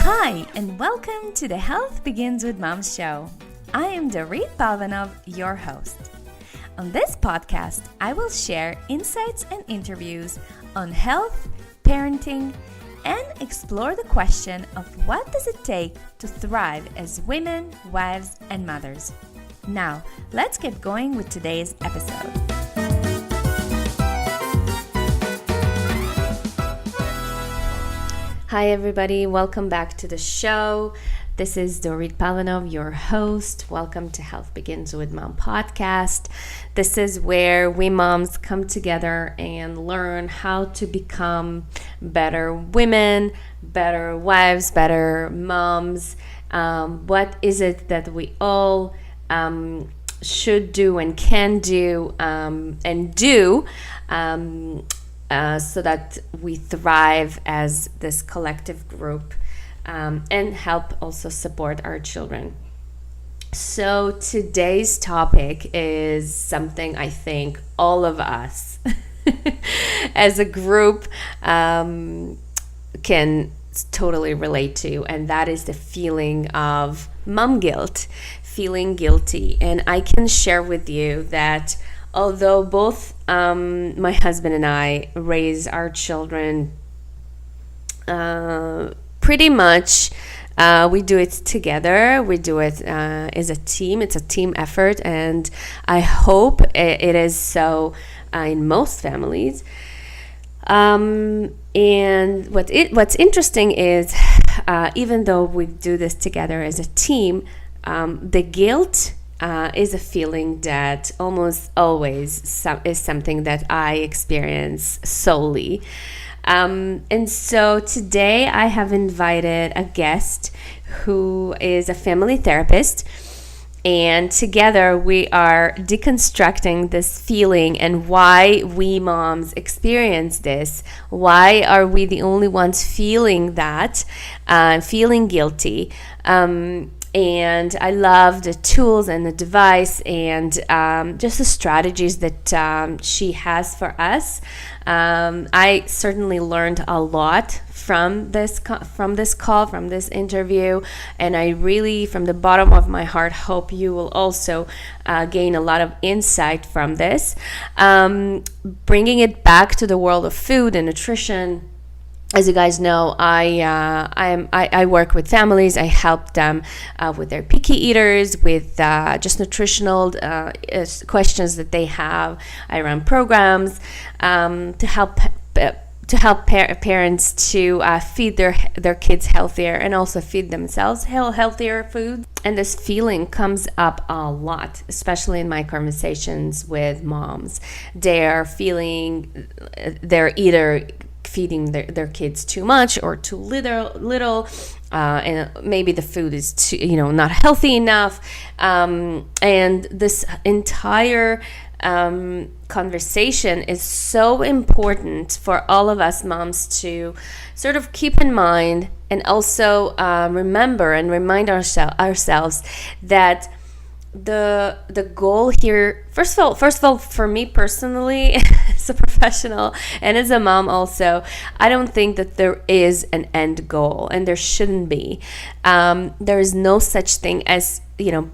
Hi, and welcome to the Health Begins with Mom show. I am Dorit Palvanov, your host. On this podcast, I will share insights and interviews on health, parenting, and explore the question of what does it take to thrive as women, wives, and mothers. Now, let's get going with today's episode. Hi everybody, welcome back to the show. This is Dorit Palvanov, your host. Welcome to Health Begins with Mom podcast. This is where we moms come together and learn how to become better women, better wives, better moms. What is it that we all should do and can do and do so that we thrive as this collective group and help also support our children. So today's topic is something I think all of us as a group can totally relate to, and that is the feeling of mom guilt, feeling guilty. And I can share with you that although both my husband and I raise our children pretty much, we do it together. We do it as a team. It's a team effort, and I hope it is so in most families. And what's interesting is even though we do this together as a team, the guilt is a feeling that almost always is something that I experience solely. And so today I have invited a guest who is a family therapist, and together we are deconstructing this feeling and why we moms experience this. Why are we the only ones feeling that, feeling guilty? And I love the tools and the device and just the strategies that she has for us. I certainly learned a lot from this call, from this interview, and I really, from the bottom of my heart, hope you will also gain a lot of insight from this. Bringing it back to the world of food and nutrition. As you guys know, I work with families. I help them with their picky eaters, with just nutritional questions that they have. I run programs to help parents to feed their kids healthier and also feed themselves healthier food. And this feeling comes up a lot, especially in my conversations with moms. They're either feeding their kids too much or too little, and maybe the food is too, not healthy enough, and this entire conversation is so important for all of us moms to sort of keep in mind, and also remember and remind ourselves that the goal here, first of all, for me personally, as a professional and as a mom also, I don't think that there is an end goal, and there shouldn't be. There is no such thing as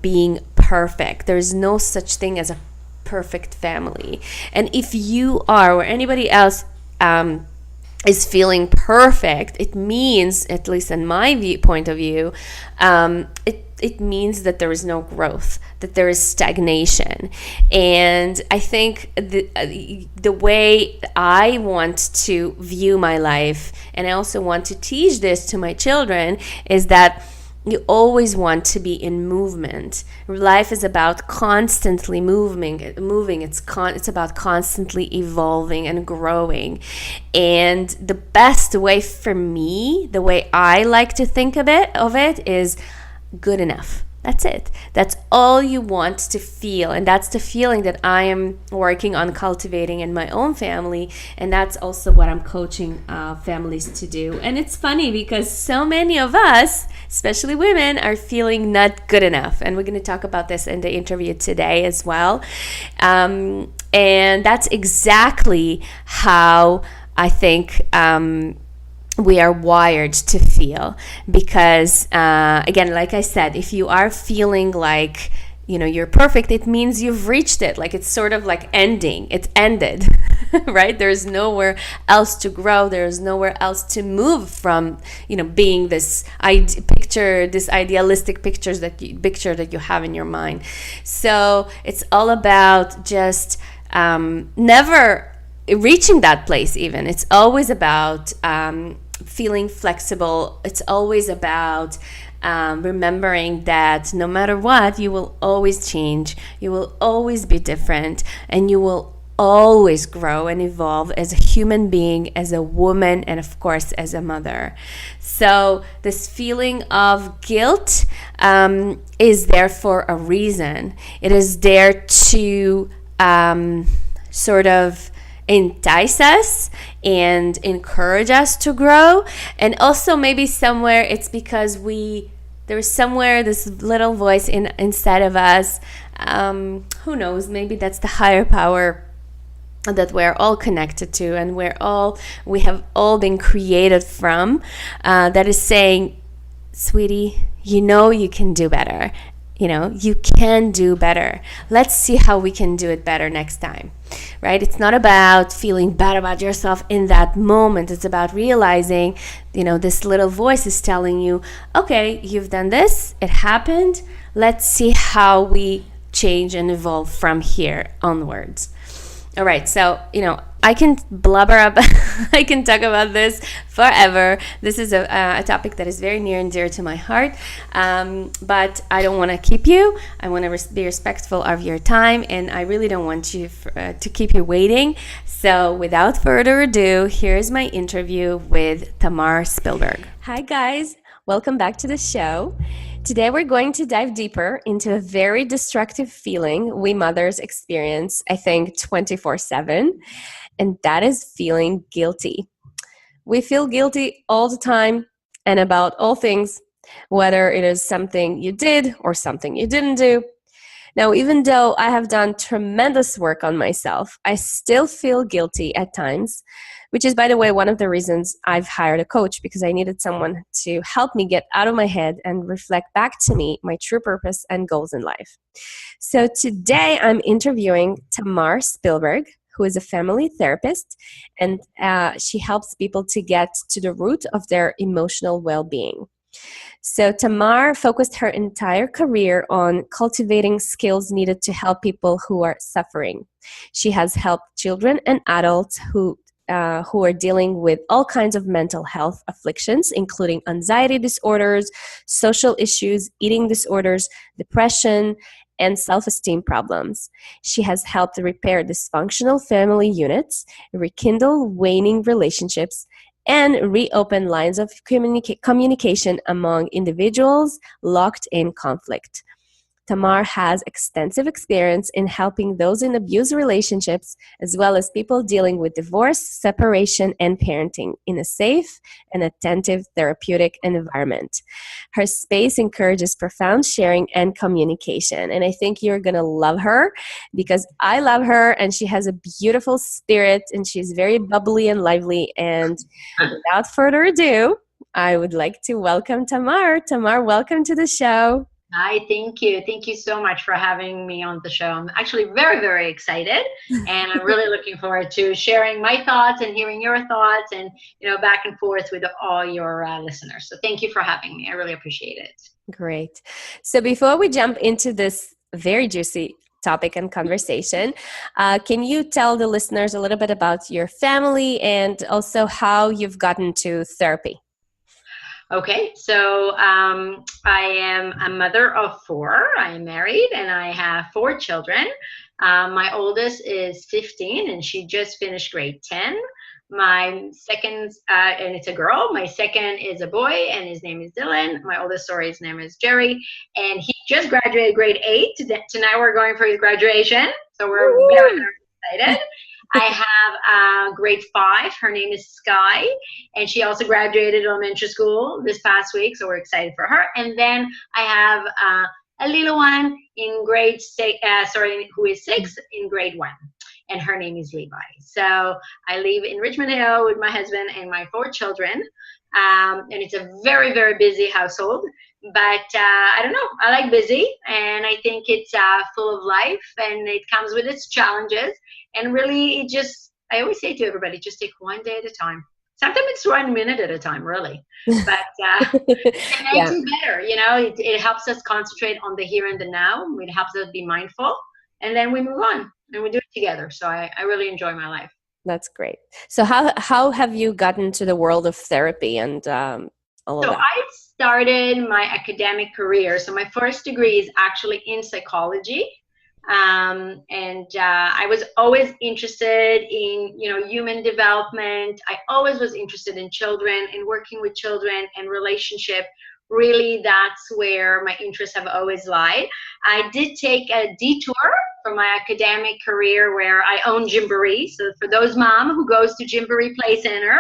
being perfect. There is no such thing as a perfect family. And if you are, or anybody else is feeling perfect, it means, at least in my point of view, it means that there is no growth, that there is stagnation. And I think the way I want to view my life, and I also want to teach this to my children, is that you always want to be in movement. Life is about constantly moving. It's about constantly evolving and growing. And the best way for me, the way I like to think of it is good enough. That's it. That's all you want to feel. And that's the feeling that I am working on cultivating in my own family. And that's also what I'm coaching families to do. And it's funny because so many of us, especially women, are feeling not good enough. And we're going to talk about this in the interview today as well. And that's exactly how I think we are wired to feel, because again, like I said, if you are feeling like you're perfect, it means you've reached it. Like, it's sort of like ending. It's ended. Right? There's nowhere else to grow. There's nowhere else to move from, being this picture, this idealistic picture that you have in your mind. So it's all about just never reaching that place. Even, it's always about feeling flexible. It's always about remembering that no matter what, you will always change, you will always be different, and you will always grow and evolve as a human being, as a woman, and of course as a mother. So this feeling of guilt is there for a reason. It is there to sort of entice us and encourage us to grow. And also maybe somewhere it's because there's somewhere this little voice inside of us, who knows, maybe that's the higher power that we're all connected to, and we have all been created from, that is saying, sweetie, you can do better. You can do better. Let's see how we can do it better next time, right? It's not about feeling bad about yourself in that moment. It's about realizing, this little voice is telling you, okay, you've done this, it happened. Let's see how we change and evolve from here onwards. All right, so, I can blubber up, I can talk about this forever. This is a topic that is very near and dear to my heart, but I don't want to keep you. I want to be respectful of your time, and I really don't want you to keep you waiting. So without further ado, here's my interview with Tamar Spilberg. Hi, guys. Welcome back to the show. Today, we're going to dive deeper into a very destructive feeling we mothers experience, I think, 24/7, and that is feeling guilty. We feel guilty all the time and about all things, whether it is something you did or something you didn't do. Now, even though I have done tremendous work on myself, I still feel guilty at times, which is, by the way, one of the reasons I've hired a coach, because I needed someone to help me get out of my head and reflect back to me my true purpose and goals in life. So today I'm interviewing Tamar Spilberg, who is a family therapist, and she helps people to get to the root of their emotional well-being. So Tamar focused her entire career on cultivating skills needed to help people who are suffering. She has helped children and adults who are dealing with all kinds of mental health afflictions, including anxiety disorders, social issues, eating disorders, depression, and self-esteem problems. She has helped repair dysfunctional family units, rekindle waning relationships, and reopen lines of communication among individuals locked in conflict. Tamar has extensive experience in helping those in abusive relationships, as well as people dealing with divorce, separation, and parenting in a safe and attentive therapeutic environment. Her space encourages profound sharing and communication, and I think you're going to love her because I love her, and she has a beautiful spirit, and she's very bubbly and lively. And without further ado, I would like to welcome Tamar. Tamar, welcome to the show. Hi, thank you. Thank you so much for having me on the show. I'm actually very, very excited, and I'm really looking forward to sharing my thoughts and hearing your thoughts, and back and forth with all your listeners. So thank you for having me. I really appreciate it. Great. So before we jump into this very juicy topic and conversation, can you tell the listeners a little bit about your family and also how you've gotten to therapy? Okay, so I am a mother of four. I am married and I have four children. My oldest is 15 and she just finished grade 10. My second, and it's a girl. My second is a boy and his name is Dylan. My oldest, his name is Jerry. And he just graduated grade 8. Tonight we're going for his graduation. So we're very, very excited. I have grade 5. Her name is Sky, and she also graduated elementary school this past week, so we're excited for her. And then I have a little one in grade 6, who is 6 in grade 1. and her name is Levi. So I live in Richmond Hill with my husband and my 4 children. And it's a very, very busy household. But I don't know, I like busy, and I think it's full of life, and it comes with its challenges. And really, I always say to everybody, just take one day at a time. Sometimes it's 1 minute at a time, really. But it makes Yeah, it better. It helps us concentrate on the here and the now. It helps us be mindful, and then we move on and we do it together. So I really enjoy my life. that's great. So how have you gotten to the world of therapy and all of So that? I started my academic career. So my first degree is actually in psychology. And I was always interested in, human development. I always was interested in children and working with children and relationship. Really, that's where my interests have always lied. I did take a detour from my academic career where I own Gymboree. So for those mom who goes to Gymboree Play Center,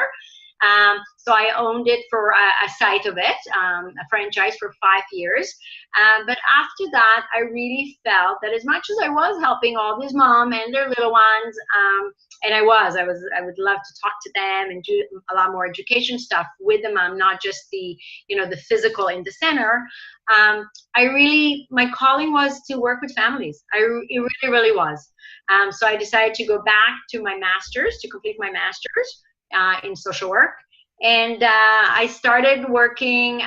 so I owned it for a site of it, a franchise for 5 years. But after that, I really felt that as much as I was helping all these mom and their little ones, and I would love to talk to them and do a lot more education stuff with the mom, not just the physical in the center. My calling was to work with families. It really, really was. So I decided to go back to my master's, to complete my master's in social work. And I started working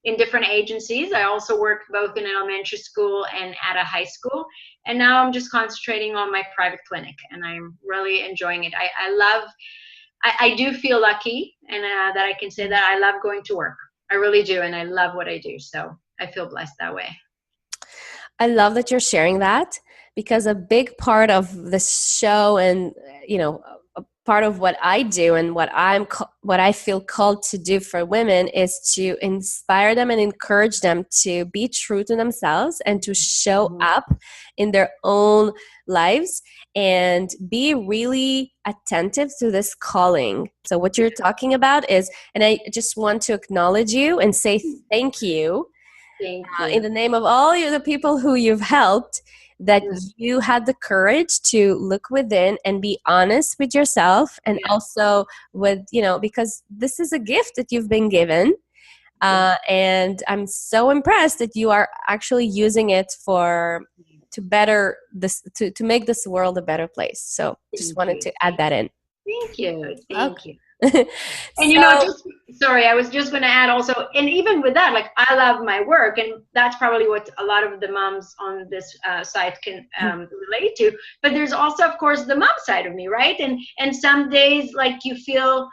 in different agencies. I also worked both in an elementary school and at a high school. And now I'm just concentrating on my private clinic, and I'm really enjoying it. I do feel lucky, and that I can say that I love going to work. I really do, and I love what I do. So I feel blessed that way. I love that you're sharing that, because a big part of this show and a part of what I do and what I feel called to do for women is to inspire them and encourage them to be true to themselves and to show up in their own lives and be really attentive to this calling. So what you're talking about is, and I just want to acknowledge you and say thank you Thank in you. the name of all the people who you've helped, that you had the courage to look within and be honest with yourself, and also with, because this is a gift that you've been given. And I'm so impressed that you are actually using it to better this, to make this world a better place. So just wanted to add that in. Thank you. Okay. Thank you. And sorry, I was just going to add also, and even with that, like, I love my work, and that's probably what a lot of the moms on this site can relate to. But there's also, of course, the mom side of me, right? And some days, like, you feel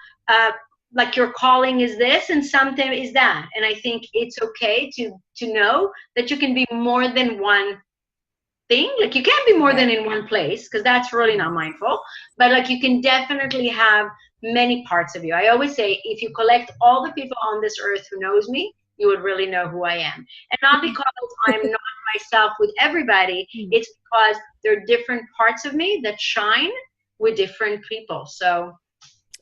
like your calling is this, and sometimes is that. And I think it's okay to know that you can be more than one thing. Like, you can't be more than in one place, because that's really not mindful. But like, you can definitely have many parts of you. I always say, if you collect all the people on this earth who knows me, you would really know who I am. And not because I'm not myself with everybody, it's because there are different parts of me that shine with different people. So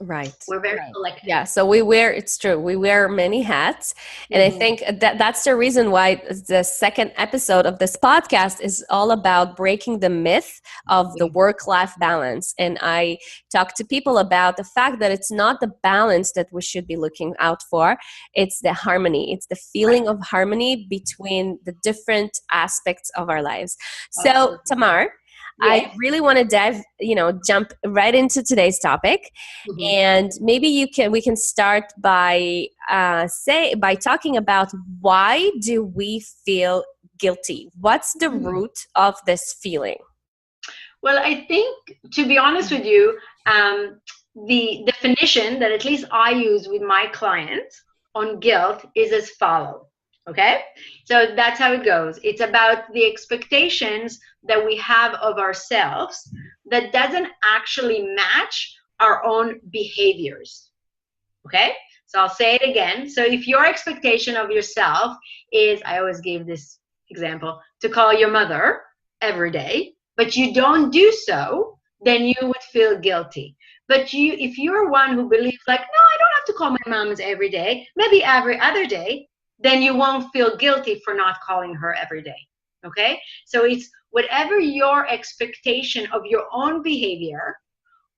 right, we're very selective. Yeah, so it's true, we wear many hats. And I think that's the reason why the second episode of this podcast is all about breaking the myth of the work-life balance. And I talk to people about the fact that it's not the balance that we should be looking out for, it's the harmony, it's the feeling of harmony between the different aspects of our lives. So Tamar, I really want to jump right into today's topic. And maybe we can start by talking about, why do we feel guilty? What's the root of this feeling? Well, I think, to be honest with you, the definition that at least I use with my clients on guilt is as follows. Okay, so that's how it goes. It's about the expectations that we have of ourselves that doesn't actually match our own behaviors. Okay, so I'll say it again. So if your expectation of yourself is, I always give this example, to call your mother every day, but you don't do so, then you would feel guilty. But if you're one who believes, like, no, I don't have to call my moms every day, maybe every other day, then you won't feel guilty for not calling her every day. Okay, so it's whatever your expectation of your own behavior.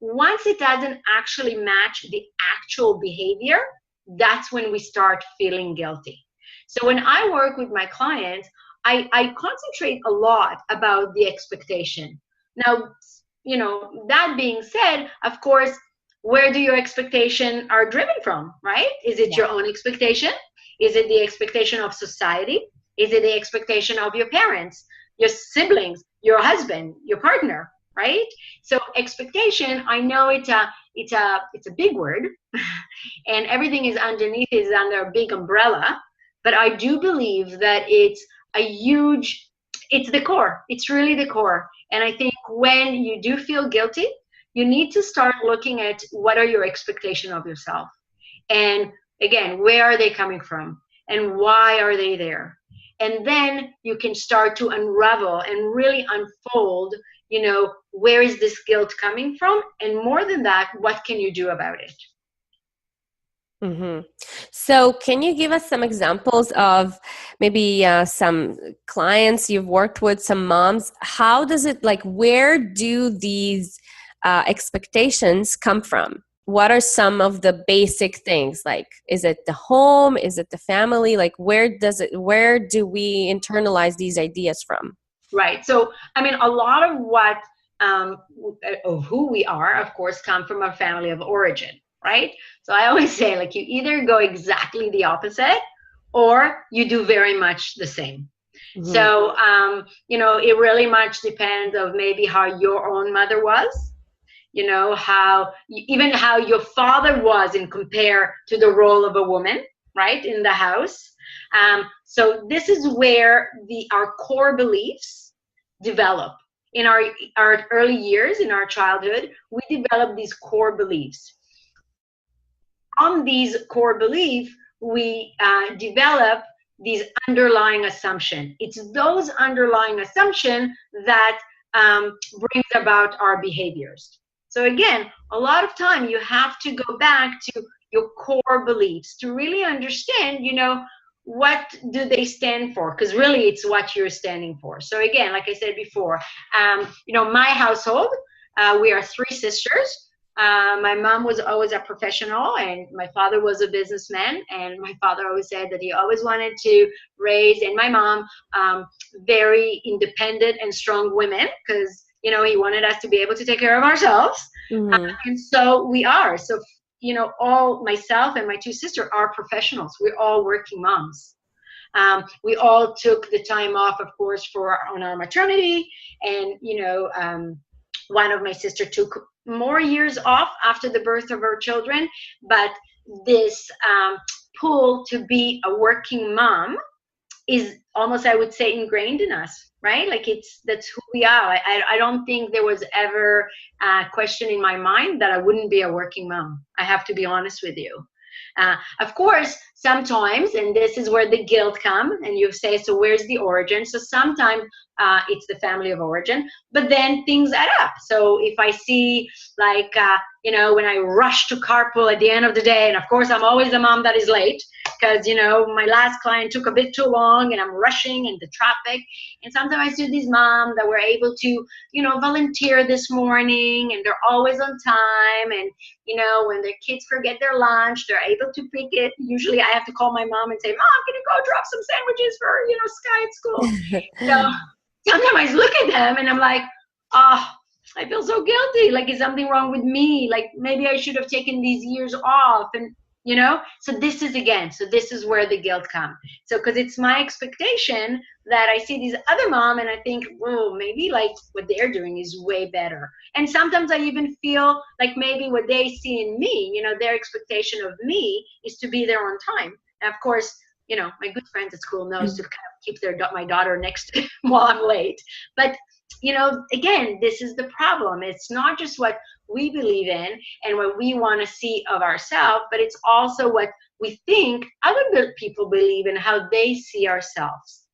Once it doesn't actually match the actual behavior, that's when we start feeling guilty. So when I work with my clients, I concentrate a lot about the expectation. Now, that being said, of course, where do your expectation are driven from, right? Is it Yeah. your own expectation? Is it the expectation of society? Is it the expectation of your parents, your siblings, your husband, your partner, right? So expectation, I know it's a big word, and everything is underneath is under a big umbrella, but I do believe that it's the core. It's really the core. And I think when you do feel guilty, you need to start looking at what are your expectations of yourself. And again, where are they coming from? And why are they there? And then you can start to unravel and really unfold, where is this guilt coming from? And more than that, what can you do about it? Mm-hmm. So, can you give us some examples of maybe some clients you've worked with, some moms? How does it, like, where do these expectations come from? What are some of the basic things? Like, is it the home? Is it the family? Like, where do we internalize these ideas from? Right. So, I mean, a lot of what of who we are, of course, come from our family of origin, right? So I always say, like, you either go exactly the opposite or you do very much the same. Mm-hmm. So, it really much depends of maybe how your own mother was, even how your father was in compare to the role of a woman, right, in the house. So this is where our core beliefs develop. In our early years, in our childhood, we develop these core beliefs. On these core beliefs, we develop these underlying assumptions. It's those underlying assumptions that brings about our behaviors. So again, a lot of time you have to go back to your core beliefs to really understand, what do they stand for? Because really it's what you're standing for. So again, like I said before, my household, we are three sisters. My mom was always a professional and my father was a businessman, and my father always said that he always wanted to raise, and my mom, very independent and strong women, because he wanted us to be able to take care of ourselves. Mm-hmm. And so we are. So all myself and my two sisters are professionals. We're all working moms. We all took the time off, of course, on our maternity, and one of my sister took more years off after the birth of her children. But this pull to be a working mom is almost, I would say, ingrained in us, right? Like that's who we are. I don't think there was ever a question in my mind that I wouldn't be a working mom. I have to be honest with you. Of course, sometimes, and this is where the guilt comes, and you say, so where's the origin? So sometimes it's the family of origin, but then things add up. So if I see, like, when I rush to carpool at the end of the day, and of course, I'm always the mom that is late because, my last client took a bit too long and I'm rushing in the traffic. And sometimes I see these moms that were able to, volunteer this morning, and they're always on time. And when their kids forget their lunch, they're able to pick it. Usually I have to call my mom and say, Mom, can you go drop some sandwiches for, Sky at school? So sometimes I look at them and I'm like, oh, I feel so guilty. Like, is something wrong with me? Like, maybe I should have taken these years off. And, so this is where the guilt comes. So, because it's my expectation that I see these other mom and I think, whoa, maybe like what they're doing is way better. And sometimes I even feel like maybe what they see in me, their expectation of me is to be there on time. And of course, my good friends at school knows to kind of keep my daughter next to while I'm late. But, again, this is the problem. It's not just what we believe in and what we want to see of ourselves, but it's also what we think other people believe in, how they see ourselves.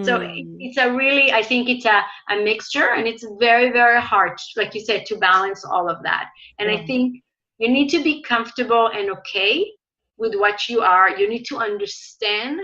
So it's I think it's a mixture, and it's very, very hard, like you said, to balance all of that. And I think you need to be comfortable and okay with what you are. You need to understand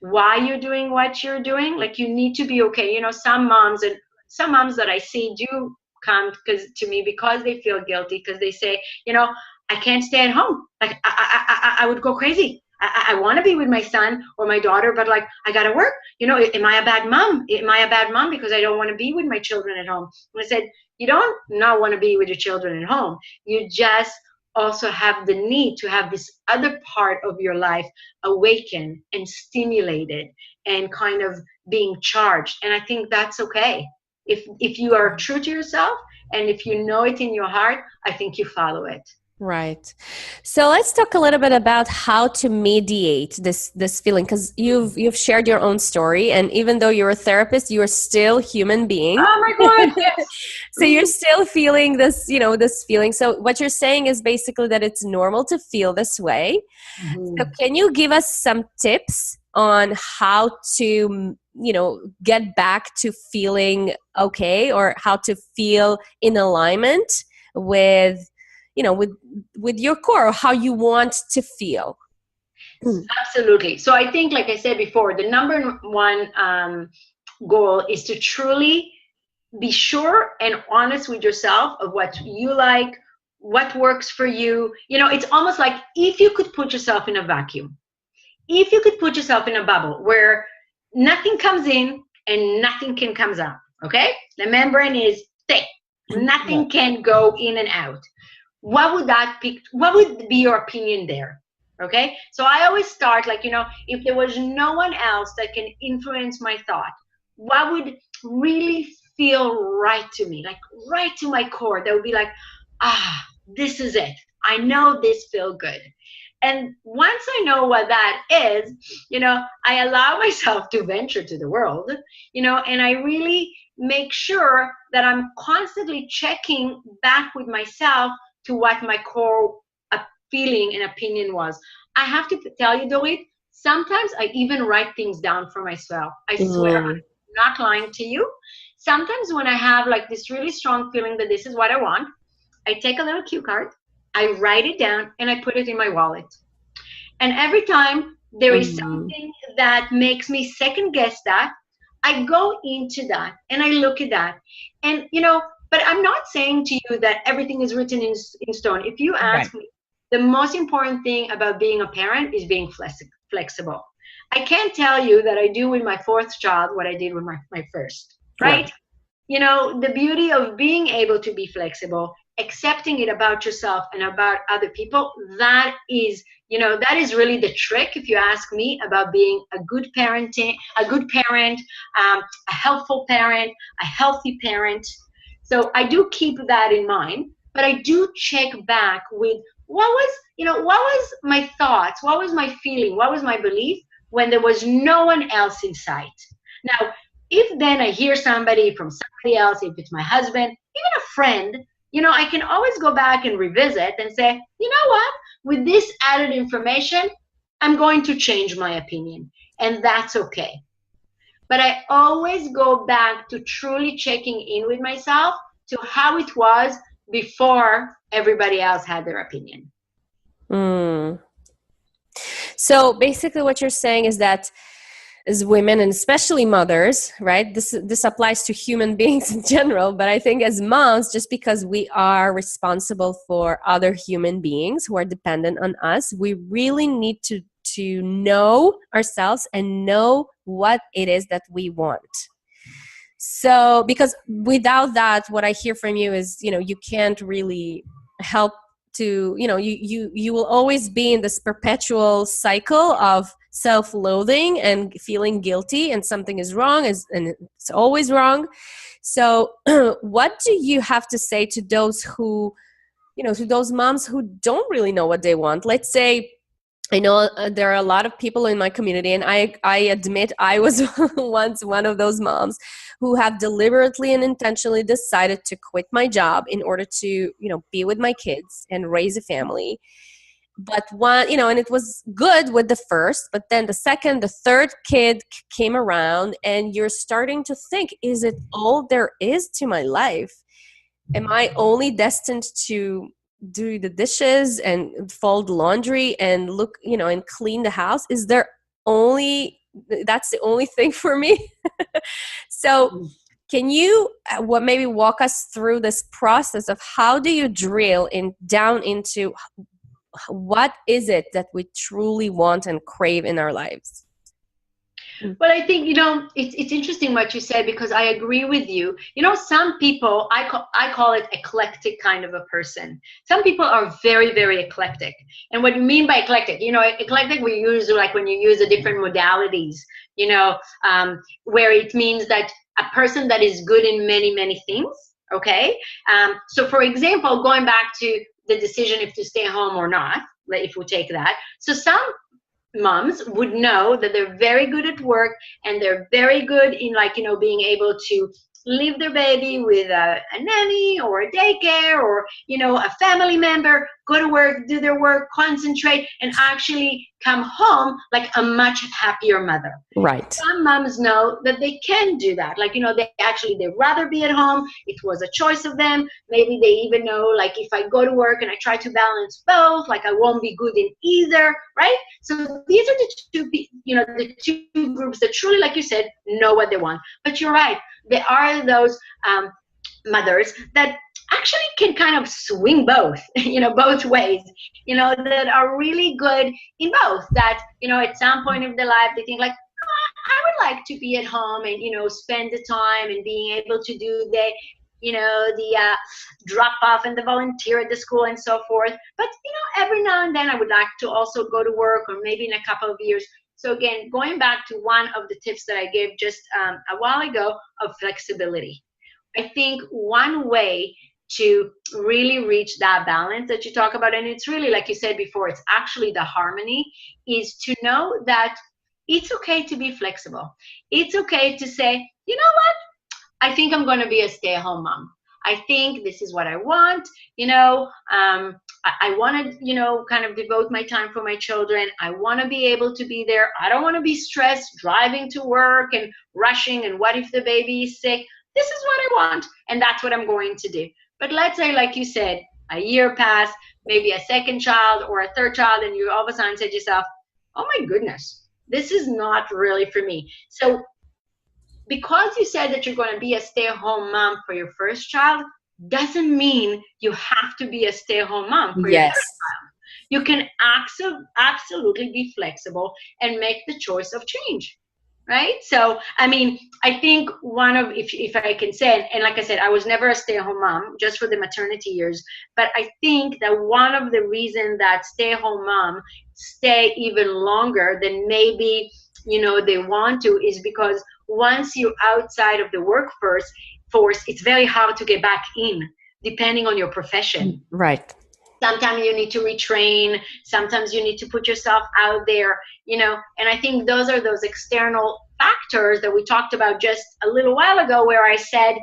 why you're doing what you're doing. Like, you need to be okay. Some moms that I see do come because to me because they feel guilty, because they say, I can't stay at home. Like, I would go crazy. I want to be with my son or my daughter, but like, I gotta work. Am I a bad mom? Am I a bad mom because I don't want to be with my children at home? And I said, you don't not want to be with your children at home. You just also have the need to have this other part of your life awakened and stimulated and kind of being charged. And I think that's okay. If you are true to yourself and if you know it in your heart, I think you follow it. Right. So let's talk a little bit about how to mediate this feeling, because you've shared your own story, and even though you're a therapist, you are still human being. Oh my God, yes. So you're still feeling this feeling. So what you're saying is basically that it's normal to feel this way. So Mhm. can you give us some tips on how to, get back to feeling okay, or how to feel in alignment with, with your core, or how you want to feel? Absolutely. So I think, like I said before, the number one goal is to truly be sure and honest with yourself of what you like, what works for you. It's almost like if you could put yourself in a vacuum, if you could put yourself in a bubble where nothing comes in and nothing can comes out. Okay, the membrane is thick, Yeah. nothing can go in and out. What would be your opinion there? Okay, so I always start like, if there was no one else that can influence my thought, what would really feel right to me, like right to my core, that would be like, this is it, I know this feel good. And once I know what that is, I allow myself to venture to the world, and I really make sure that I'm constantly checking back with myself to what my core feeling and opinion was. I have to tell you, Dorit, sometimes I even write things down for myself. I swear, I'm Mm. not lying to you. Sometimes when I have like this really strong feeling that this is what I want, I take a little cue card, I write it down, and I put it in my wallet. And every time there is Mm. something that makes me second guess that, I go into that and I look at that. And, but I'm not saying to you that everything is written in stone. If you Right. ask me, the most important thing about being a parent is being flexible. I can't tell you that I do with my fourth child what I did with my first, Right. right? The beauty of being able to be flexible, accepting it about yourself and about other people, that is really the trick, if you ask me, about being a good parent, a helpful parent, a healthy parent. So I do keep that in mind, but I do check back with what was my thoughts, what was my feeling, what was my belief when there was no one else in sight. Now, if then I hear somebody from somebody else, if it's my husband, even a friend, I can always go back and revisit and say, you know what, with this added information, I'm going to change my opinion. And that's okay. But I always go back to truly checking in with myself to how it was before everybody else had their opinion. Mm. So basically what you're saying is that as women, and especially mothers, right? This applies to human beings in general, but I think as moms, just because we are responsible for other human beings who are dependent on us, we really need to know ourselves and know what it is that we want. So because without that, what I hear from you is, you can't really help to, you will always be in this perpetual cycle of self-loathing and feeling guilty, and something is wrong, and it's always wrong. So what do you have to say to those who, to those moms who don't really know what they want? Let's say, I know there are a lot of people in my community, and I admit I was once one of those moms who have deliberately and intentionally decided to quit my job in order to, be with my kids and raise a family. But one, and it was good with the first, but then the second, the third kid came around, and you're starting to think, is it all there is to my life? Am I only destined to do the dishes and fold laundry and look, and clean the house? Is there only that's the only thing for me. So can you maybe walk us through this process of how do you drill in down into what is it that we truly want and crave in our lives? Well, I think, it's interesting what you said, because I agree with you. Some people, I call it eclectic kind of a person. Some people are very, very eclectic. And what you mean by eclectic, eclectic we use like when you use the different modalities, where it means that a person that is good in many, many things. Okay. So for example, going back to the decision if to stay home or not, if we take that. So some moms would know that they're very good at work, and they're very good in, like, being able to leave their baby with a nanny or a daycare, or a family member, go to work, do their work, concentrate, and actually come home like a much happier mother. Right. Some moms know that they can do that. Like, they'd rather be at home. It was a choice of them. Maybe they even know, like, if I go to work and I try to balance both, like, I won't be good in either, right? So these are the two groups that truly, like you said, know what they want. But you're right. There are those mothers that actually can kind of swing both, both ways, that are really good in both. That, at some point of their life, they think like, I would like to be at home and, spend the time and being able to do the drop off and the volunteer at the school and so forth. But, every now and then I would like to also go to work, or maybe in a couple of years. So again, going back to one of the tips that I gave just a while ago of flexibility. I think one way to really reach that balance that you talk about, and it's really, like you said before, it's actually the harmony, is to know that it's okay to be flexible. It's okay to say, you know what? I think I'm going to be a stay-at-home mom. I think this is what I want. I want to, kind of devote my time for my children. I want to be able to be there. I don't want to be stressed driving to work and rushing. And what if the baby is sick? This is what I want. And that's what I'm going to do. But let's say, like you said, a year passed, maybe a second child or a third child, and you all of a sudden said to yourself, oh my goodness, this is not really for me. So because you said that you're going to be a stay-at-home mom for your first child, doesn't mean you have to be a stay-at-home mom for your third child. You can absolutely be flexible and make the choice of change, right? So, I mean, I think one of, if I can say, and like I said, I was never a stay-at-home mom, just for the maternity years, but I think that one of the reasons that stay-at-home mom stay even longer than maybe, they want to, is because once you're outside of the workforce, it's very hard to get back in, depending on your profession. Right. Sometimes you need to retrain. Sometimes you need to put yourself out there, and I think those are those external factors that we talked about just a little while ago, where I said,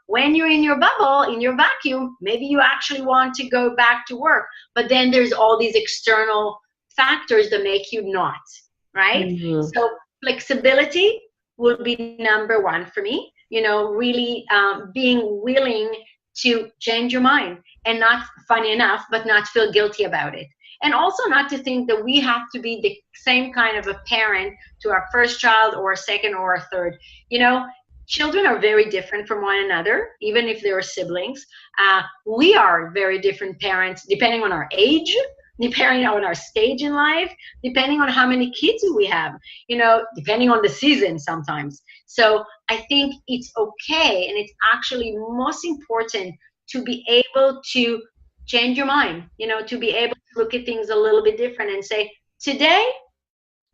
when you're in your bubble, in your vacuum, maybe you actually want to go back to work. But then there's all these external factors that make you not, right? Mm-hmm. So flexibility will be number one for me, really being willing to change your mind, and not, funny enough, but not feel guilty about it. And also not to think that we have to be the same kind of a parent to our first child or a second or a third. Children are very different from one another, even if they are siblings. We are very different parents, depending on our age, depending on our stage in life, depending on how many kids we have, depending on the season sometimes. So I think it's okay, and it's actually most important to be able to change your mind, to be able to look at things a little bit different and say, today,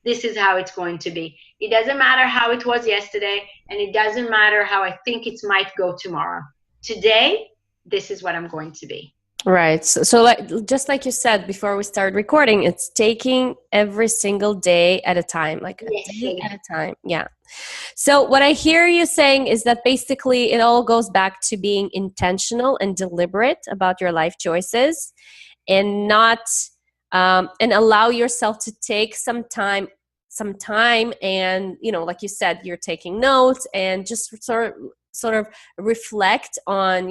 this is how it's going to be. It doesn't matter how it was yesterday, and it doesn't matter how I think it might go tomorrow. Today, this is what I'm going to be. Right. So like, just like you said before we started recording, it's taking every single day at a time, like a day at a time. Yeah. So what I hear you saying is that basically it all goes back to being intentional and deliberate about your life choices, and not and allow yourself to take some time and, like you said, you're taking notes and just sort of reflect on,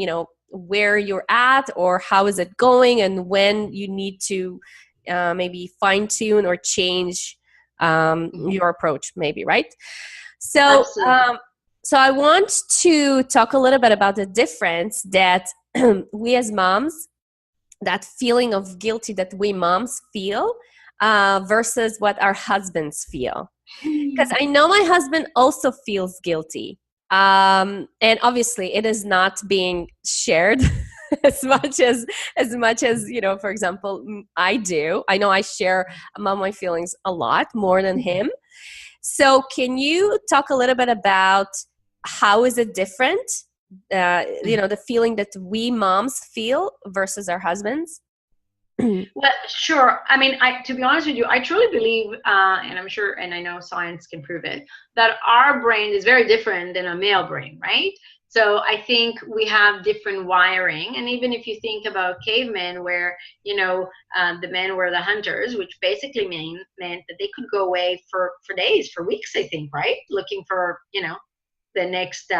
where you're at or how is it going, and when you need to maybe fine tune or change your approach, maybe, right? So, Absolutely. so I want to talk a little bit about the difference that we as moms, that feeling of guilty that we moms feel versus what our husbands feel. Because I know my husband also feels guilty. And obviously it is not being shared as much as, you know, for example, I do. I know I share among my feelings a lot more than him. So can you talk a little bit about how is it different? You know, the feeling that we moms feel versus our husbands? Well, sure. I mean, to be honest with you, I truly believe, and I'm sure, and I know science can prove it, that our brain is very different than a male brain, right? So I think we have different wiring, and even if you think about cavemen, where the men were the hunters, which basically meant that they could go away for days, for weeks, I think, right, looking for the next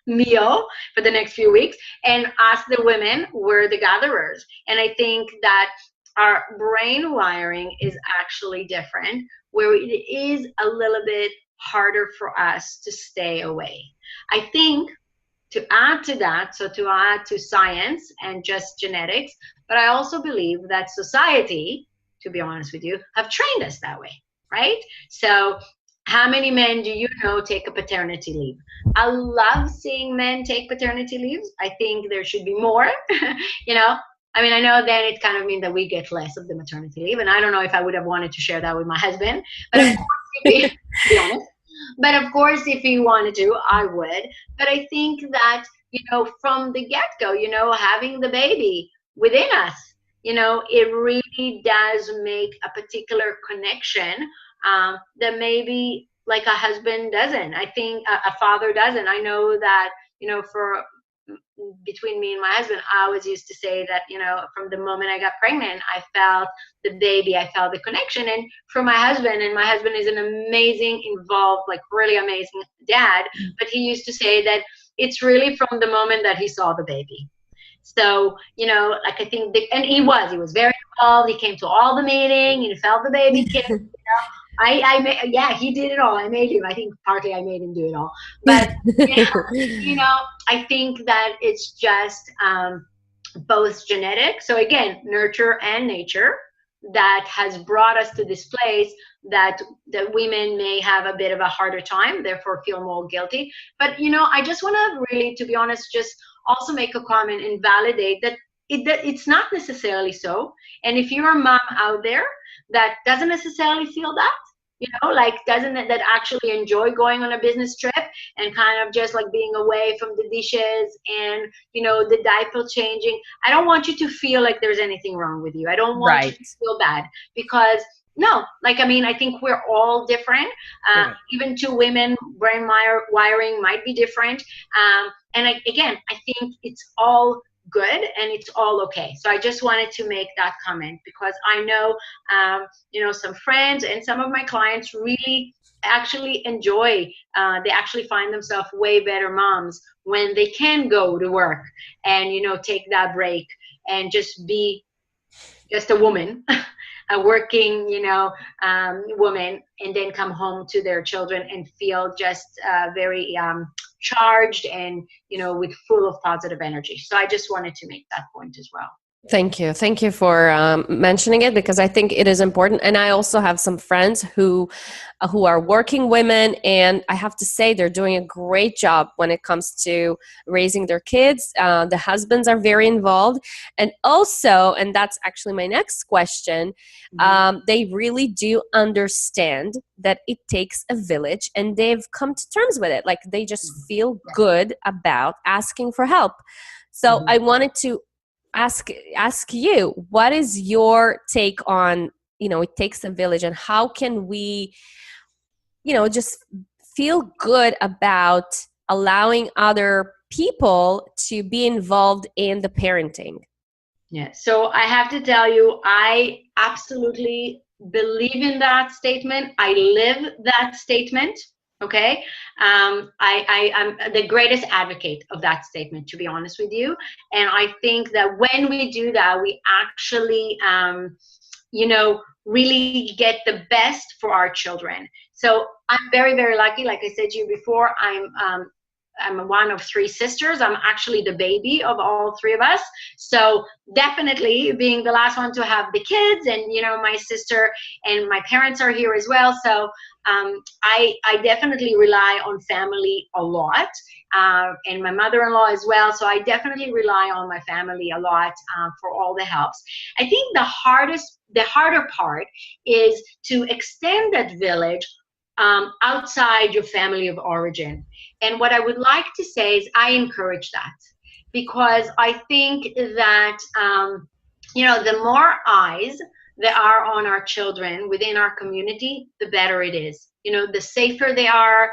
meal for the next few weeks, and us, the women, were the gatherers. And I think that our brain wiring is actually different, where it is a little bit harder for us to stay away. I think, to add to that, so to add to science and just genetics, but I also believe that society, to be honest with you, have trained us that way, right? So how many men do you know take a paternity leave? I love seeing men take paternity leaves. I think there should be more. you know, I mean, I know then it kind of means that we get less of the maternity leave, and I don't know if I would have wanted to share that with my husband, but of course, to be honest, but of course, if he wanted to, I would. But I think that, from the get-go, having the baby within us, it really does make a particular connection that maybe like a husband doesn't. I think a father doesn't. I know that, for between me and my husband, I always used to say that, from the moment I got pregnant, I felt the baby, I felt the connection. And for my husband, and my husband is an amazing, involved, like really amazing dad, but he used to say that it's really from the moment that he saw the baby. So, like I think, and he was very involved. He came to all the meeting, he felt the baby kick. Yeah, he did it all. I made him. I think partly I made him do it all. But, I think that it's just both genetic. So again, nurture and nature that has brought us to this place that women may have a bit of a harder time, therefore feel more guilty. But, I just want to really, to be honest, just also make a comment and validate that it's not necessarily so. And if you're a mom out there that doesn't necessarily feel that, like doesn't that actually enjoy going on a business trip and kind of just like being away from the dishes and, the diaper changing, I don't want you to feel like there's anything wrong with you. I don't want you to feel bad, because no, like, I mean, I think we're all different. Even two women, brain wiring might be different. And again, I think it's all good and it's all okay. So I just wanted to make that comment, because I know, some friends and some of my clients really actually enjoy, they actually find themselves way better moms when they can go to work and, take that break and just be just a woman, a working, woman, and then come home to their children and feel just very charged and, with full of positive energy. So I just wanted to make that point as well. Thank you. Thank you for mentioning it, because I think it is important. And I also have some friends who are working women, and I have to say they're doing a great job when it comes to raising their kids. The husbands are very involved. And also, and that's actually my next question, they really do understand that it takes a village, and they've come to terms with it. Like, they just feel good about asking for help. So I wanted to ask you, what is your take on, it takes a village, and how can we, just feel good about allowing other people to be involved in the parenting? Yeah. So I have to tell you, I absolutely believe in that statement. I live that statement. Okay. I'm the greatest advocate of that statement, to be honest with you. And I think that when we do that, we actually really get the best for our children. So I'm very, very lucky. Like I said to you before, I'm one of three sisters. I'm actually the baby of all three of us. So definitely being the last one to have the kids, and my sister and my parents are here as well. So I definitely rely on family a lot, and my mother-in-law as well. So I definitely rely on my family a lot for all the helps. I think the harder part is to extend that village outside your family of origin. And what I would like to say is I encourage that, because I think that, the more eyes there are on our children within our community, the better it is. The safer they are,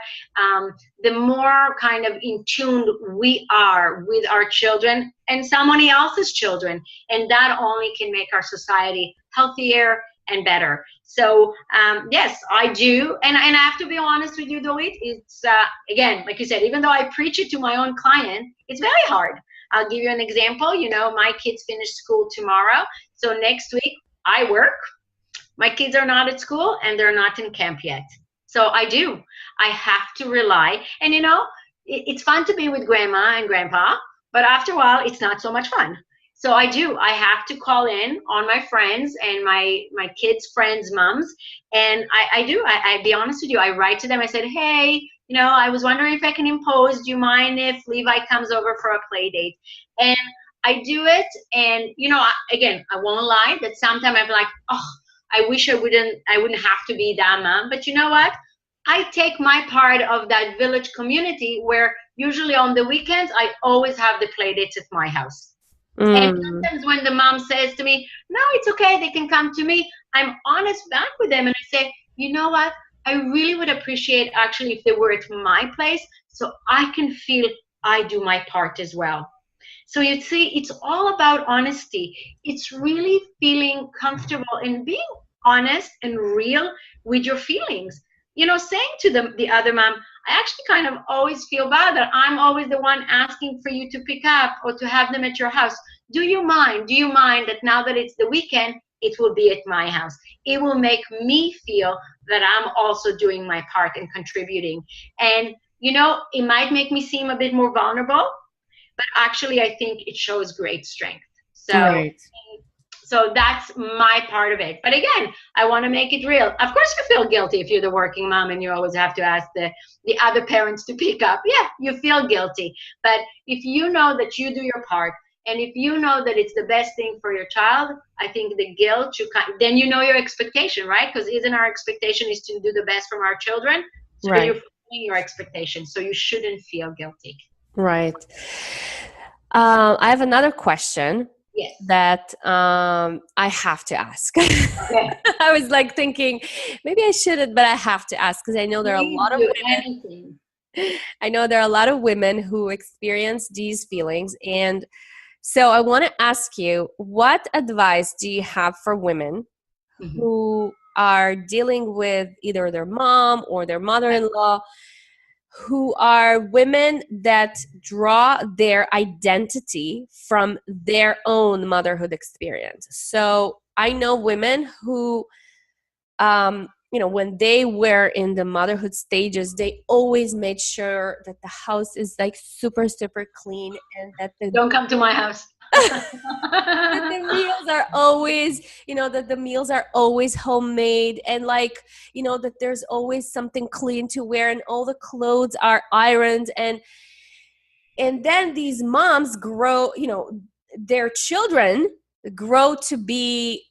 the more kind of in tune we are with our children and somebody else's children. And that only can make our society healthier and better. So yes, I do. And I have to be honest with you, Dorit, it's, again, like you said, even though I preach it to my own client, it's very hard. I'll give you an example. My kids finish school tomorrow. So next week I work. My kids are not at school and they're not in camp yet. So I have to rely. And it's fun to be with grandma and grandpa, but after a while, it's not so much fun. So I have to call in on my friends and my kids' friends' moms. And I be honest with you, I write to them. I said, hey, I was wondering if I can impose. Do you mind if Levi comes over for a play date? And I do it. And, again, I won't lie that sometimes I'm like, oh, I wish I wouldn't have to be that mom. But you know what? I take my part of that village community where usually on the weekends, I always have the play dates at my house. And sometimes when the mom says to me, no, it's okay, they can come to me, I'm honest back with them and I say, you know what? I really would appreciate actually if they were at my place so I can feel I do my part as well. So you see, it's all about honesty. It's really feeling comfortable and being honest and real with your feelings. Saying to the other mom, I actually kind of always feel bad that I'm always the one asking for you to pick up or to have them at your house. Do you mind? Do you mind that now that it's the weekend, it will be at my house? It will make me feel that I'm also doing my part and contributing. And, it might make me seem a bit more vulnerable, but actually I think it shows great strength. Right. So that's my part of it. But again, I want to make it real. Of course you feel guilty if you're the working mom and you always have to ask the other parents to pick up. Yeah, you feel guilty. But if you know that you do your part, and if you know that it's the best thing for your child, I think the guilt, then your expectation, right? Because isn't our expectation is to do the best from our children? So Right. you're fulfilling your expectation. So you shouldn't feel guilty. Right. I have another question. Yes. That I have to ask. Okay. I was like thinking, maybe I shouldn't, but I have to ask because I know there are a lot of women. I know there are a lot of women who experience these feelings. And so I want to ask you, what advice do you have for women who are dealing with either their mom or their mother-in-law, who are women that draw their identity from their own motherhood experience? So I know women who, when they were in the motherhood stages, they always made sure that the house is like super, super clean and that don't come to my house. that the meals are always, that the meals are always homemade, and that there's always something clean to wear and all the clothes are ironed, and then these moms grow, their children grow to be,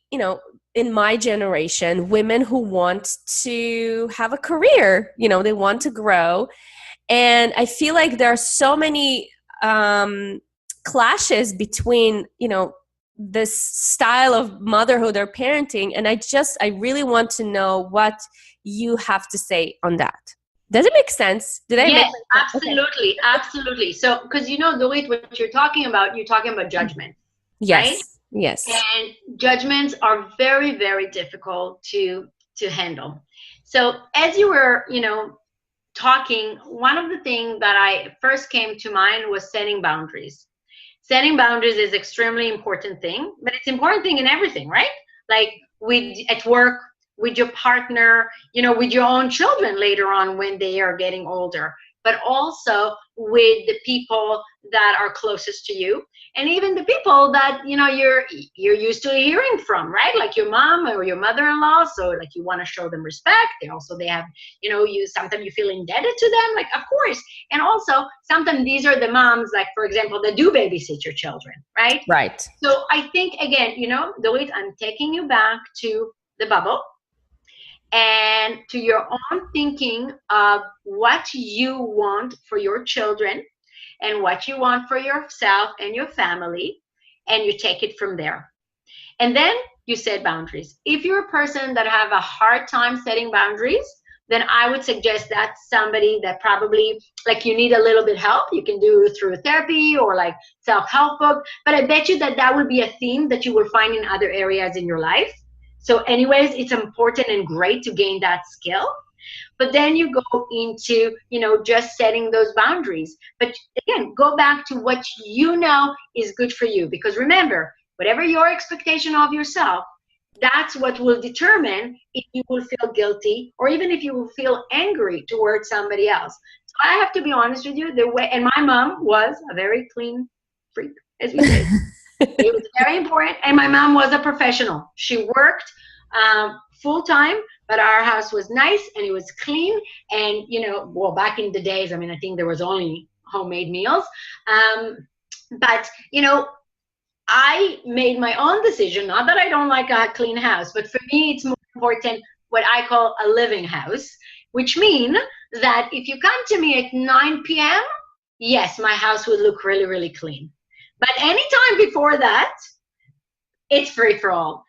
in my generation, women who want to have a career, they want to grow. And I feel like there are so many clashes between, this style of motherhood or parenting. And I really want to know what you have to say on that. Does it make sense? Did I Yes, make absolutely. Okay. Absolutely. So, because Dorit, what you're talking about judgment. Yes. Right? Yes. And judgments are very, very difficult to handle. So as you were, talking, one of the things that I first came to mind was setting boundaries. Setting boundaries is extremely important thing, but it's important thing in everything, right? Like at work, with your partner, with your own children later on when they are getting older, but also with the people that are closest to you, and even the people that you're used to hearing from, right? Like your mom or your mother-in-law. So like you want to show them respect. They have, you sometimes you feel indebted to them, like, of course. And also sometimes these are the moms, like for example, that do babysit your children, right? Right. So I think again, Dorit, I'm taking you back to the bubble and to your own thinking of what you want for your children and what you want for yourself and your family, and you take it from there. And then you set boundaries. If you're a person that have a hard time setting boundaries, then I would suggest that's somebody that probably, like, you need a little bit help. You can do through therapy or like self-help book, but I bet you that would be a theme that you will find in other areas in your life. So anyways, it's important and great to gain that skill. But then you go into, just setting those boundaries. But again, go back to what is good for you. Because remember, whatever your expectation of yourself, that's what will determine if you will feel guilty or even if you will feel angry towards somebody else. So I have to be honest with you, and my mom was a very clean freak, as we say. It was very important. And my mom was a professional. She worked full time, but our house was nice and it was clean. And, back in the days, I think there was only homemade meals. But, I made my own decision. Not that I don't like a clean house, but for me, it's more important what I call a living house, which means that if you come to me at 9 p.m., yes, my house would look really, really clean. But anytime before that, it's free for all.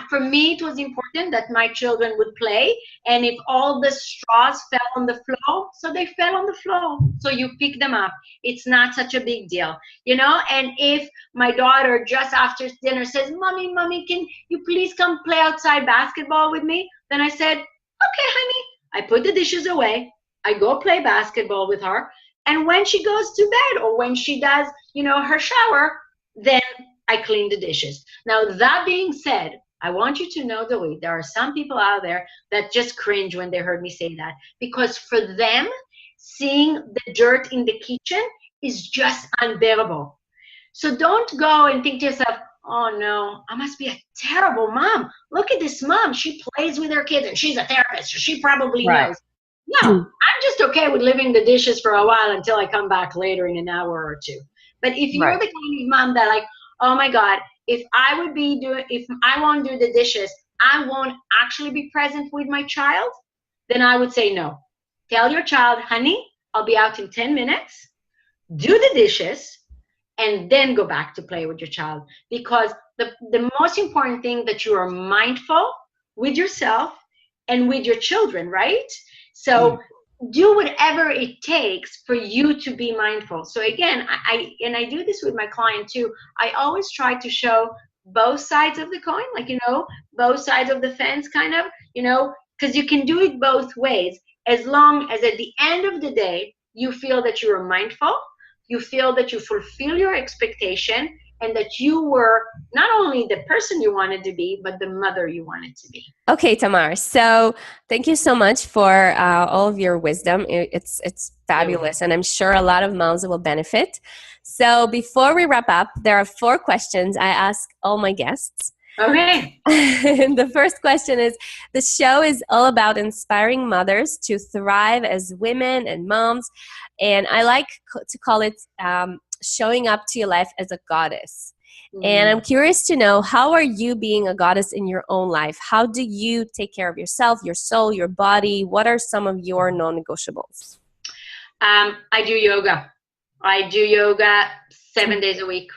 For me, it was important that my children would play. And if all the straws fell on the floor, so they fell on the floor. So you pick them up. It's not such a big deal, And if my daughter just after dinner says, Mommy, can you please come play outside basketball with me? Then I said, okay, honey. I put the dishes away. I go play basketball with her. And when she goes to bed or when she does, her shower, then I clean the dishes. Now, that being said, I want you to know, Zoe, there are some people out there that just cringe when they heard me say that, because for them, seeing the dirt in the kitchen is just unbearable. So don't go and think to yourself, oh no, I must be a terrible mom. Look at this mom. She plays with her kids and she's a therapist, so she probably knows. No, I'm just okay with leaving the dishes for a while until I come back later in an hour or two. But if you're the kind of mom that like, oh my God, if I won't do the dishes, I won't actually be present with my child, then I would say no. Tell your child, honey, I'll be out in 10 minutes, do the dishes, and then go back to play with your child. Because the most important thing that you are mindful with yourself and with your children, right? So do whatever it takes for you to be mindful. So again, I do this with my client too. I always try to show both sides of the coin, like, both sides of the fence kind of, because you can do it both ways, as long as at the end of the day, you feel that you are mindful, you feel that you fulfill your expectation, and that you were not only the person you wanted to be, but the mother you wanted to be. Okay, Tamar. So thank you so much for all of your wisdom. It's fabulous, and I'm sure a lot of moms will benefit. So before we wrap up, there are 4 questions I ask all my guests. Okay. The first question is, the show is all about inspiring mothers to thrive as women and moms, and I like to call it showing up to your life as a goddess. And I'm curious to know, how are you being a goddess in your own life? How do you take care of yourself, your soul, your body? What are some of your non-negotiables? I do yoga. I do yoga 7 days a week.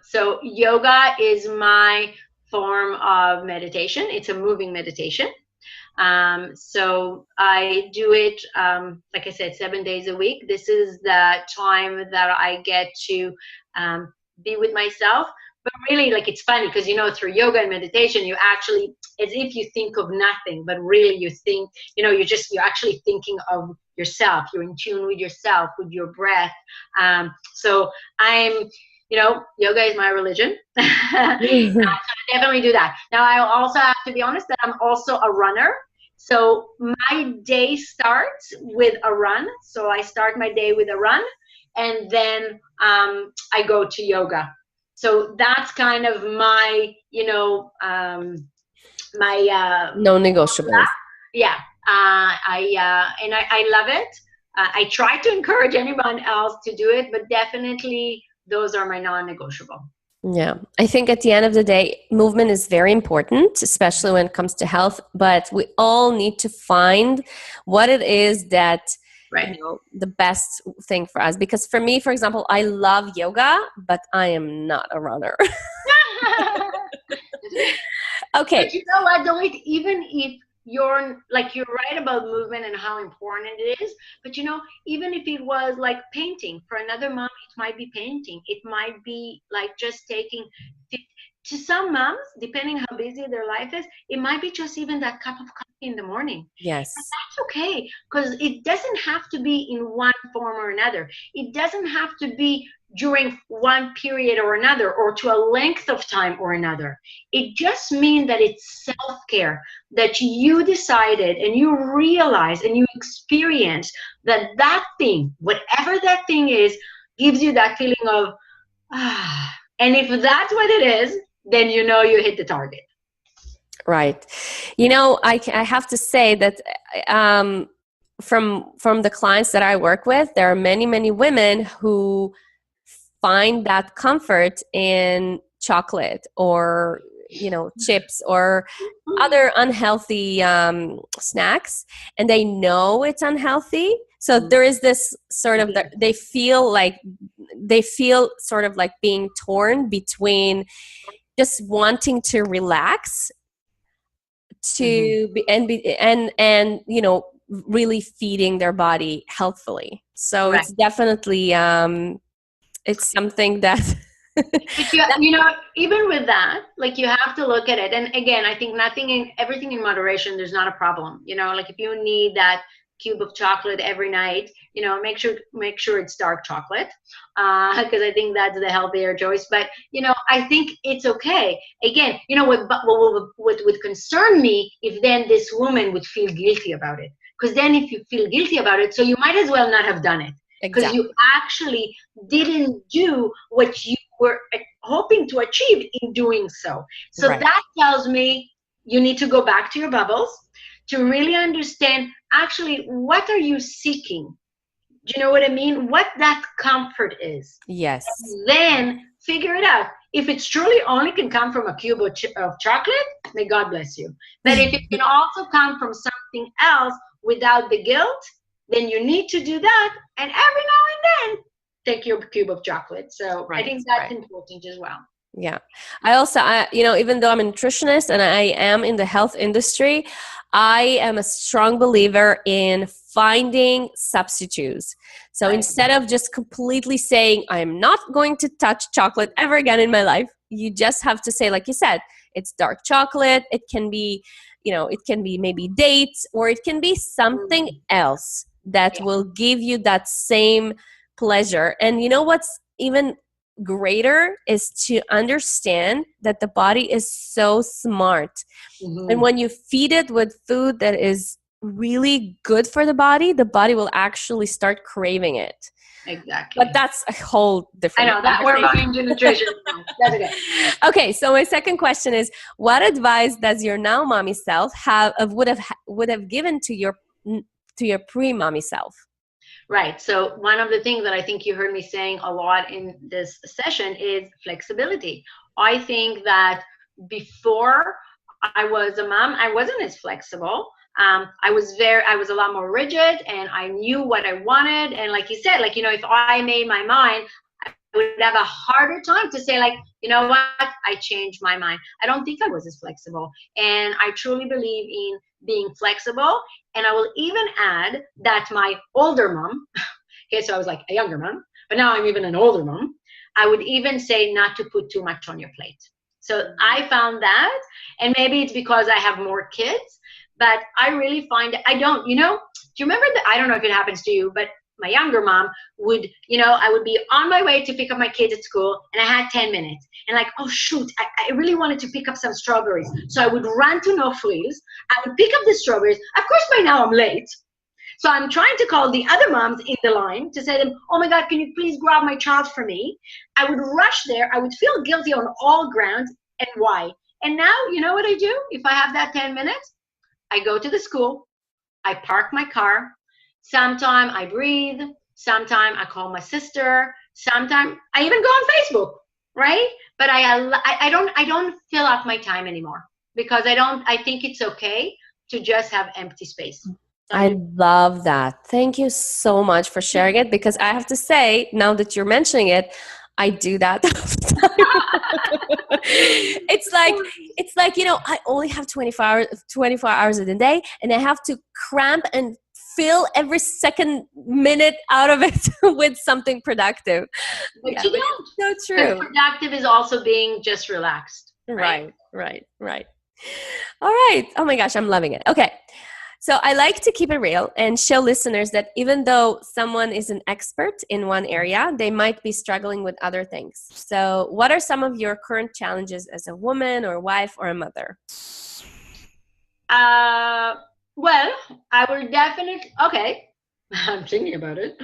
So yoga is my form of meditation. It's a moving meditation. So I do it, like I said, 7 days a week. This is the time that I get to be with myself. But really, like, it's funny because, through yoga and meditation, you actually, as if you think of nothing, but really you think, you're actually thinking of yourself. You're in tune with yourself, with your breath. So I'm, yoga is my religion. So I definitely do that. Now, I also have to be honest that I'm also a runner. So my day starts with a run. So I start my day with a run, and then I go to yoga. So that's kind of my, my Non-negotiables. yeah. I love it. I try to encourage anyone else to do it, but definitely those are my non-negotiable. Yeah, I think at the end of the day, movement is very important, especially when it comes to health. But we all need to find what it is that, Right. the best thing for us. Because for me, for example, I love yoga, but I am not a runner. But Okay. you know what, Dorit, even if you're right about movement and how important it is, but even if it was like painting, for another mom, it might be painting. It might be like just taking, to some moms, depending how busy their life is, it might be just even that cup of coffee in the morning. Yes. That's okay, because it doesn't have to be in one form or another. It doesn't have to be during one period or another, or to a length of time or another. It just means that it's self-care, that you decided and you realize and you experience that that thing, whatever that thing is, gives you that feeling of, ah. And if that's what it is, then you hit the target. Right. I have to say that from the clients that I work with, there are many, many women who find that comfort in chocolate or chips or other unhealthy snacks, and they know it's unhealthy. So there is this sort of they feel sort of like being torn between just wanting to relax to be and really feeding their body healthfully. So Right. it's definitely it's something that But even with that, like, you have to look at it. And again, I think everything in moderation, there's not a problem. Like, if you need that cube of chocolate every night, make sure it's dark chocolate, because I think that's the healthier choice. But I think it's okay. Again, what would concern me if then this woman would feel guilty about it. Because then if you feel guilty about it, so you might as well not have done it. Because exactly. you actually didn't do what you were hoping to achieve in doing so. So Right. that tells me you need to go back to your bubbles to really understand actually what are you seeking. Do you know what I mean? What that comfort is. Yes. Then figure it out. If it's truly only can come from a cube of chocolate, may God bless you. But if it can also come from something else without the guilt, then you need to do that. And every now and then, take your cube of chocolate. So I think that's important as well. Yeah. I also, even though I'm a nutritionist and I am in the health industry, I am a strong believer in finding substitutes. So instead of just completely saying, I'm not going to touch chocolate ever again in my life, you just have to say, like you said, it's dark chocolate. It can be, it can be maybe dates, or it can be something else that will give you that same pleasure. And you know what's even greater is to understand that the body is so smart. And when you feed it with food that is really good for the body will actually start craving it. Exactly. But that's a whole different I know that we're going into nutrition. That's okay. Okay, so my second question is, what advice does your now mommy self would have given to your pre-mommy self? Right. So one of the things that I think you heard me saying a lot in this session is flexibility. I think that before I was a mom, I wasn't as flexible. I was a lot more rigid, and I knew what I wanted. And like you said, like, if I made my mind, I would have a harder time to say, like, you know what, I changed my mind. I don't think I was as flexible. And I truly believe in being flexible. And I will even add that my older mom, okay, so I was like a younger mom, but now I'm even an older mom. I would even say not to put too much on your plate. So I found that, and maybe it's because I have more kids, but I really find I don't, do you remember that? I don't know if it happens to you, but my younger mom would, I would be on my way to pick up my kids at school, and I had 10 minutes. And like, oh shoot, I really wanted to pick up some strawberries. So I would run to No Frills. I would pick up the strawberries. Of course, by now I'm late. So I'm trying to call the other moms in the line to say to them, oh my God, can you please grab my child for me? I would rush there. I would feel guilty on all grounds. And why? And now, you know what I do? If I have that 10 minutes, I go to the school. I park my car. Sometime I breathe. Sometime I call my sister. Sometime I even go on Facebook, right? But I don't fill up my time anymore, because I think it's okay to just have empty space. I love that. Thank you so much for sharing it, because I have to say, now that you're mentioning it, I do that all the time. It's like, I only have 24 hours in a day, and I have to cramp and fill every second minute out of it with something productive. But Yeah, you but don't. it's so true. Productive is also being just relaxed. Right. All right. Oh my gosh, I'm loving it. Okay. So I like to keep it real and show listeners that even though someone is an expert in one area, they might be struggling with other things. So what are some of your current challenges as a woman or wife or a mother? Well, I will definitely, okay. I'm thinking about it.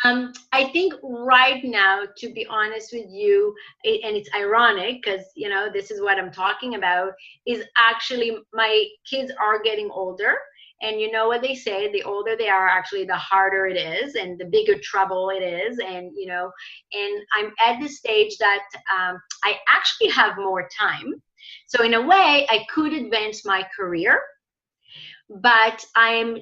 I think right now, to be honest with you, and it's ironic because, this is what I'm talking about, is actually my kids are getting older. And you know what they say, the older they are, actually, the harder it is and the bigger trouble it is. And, and I'm at the stage that I actually have more time. So in a way, I could advance my career, but I'm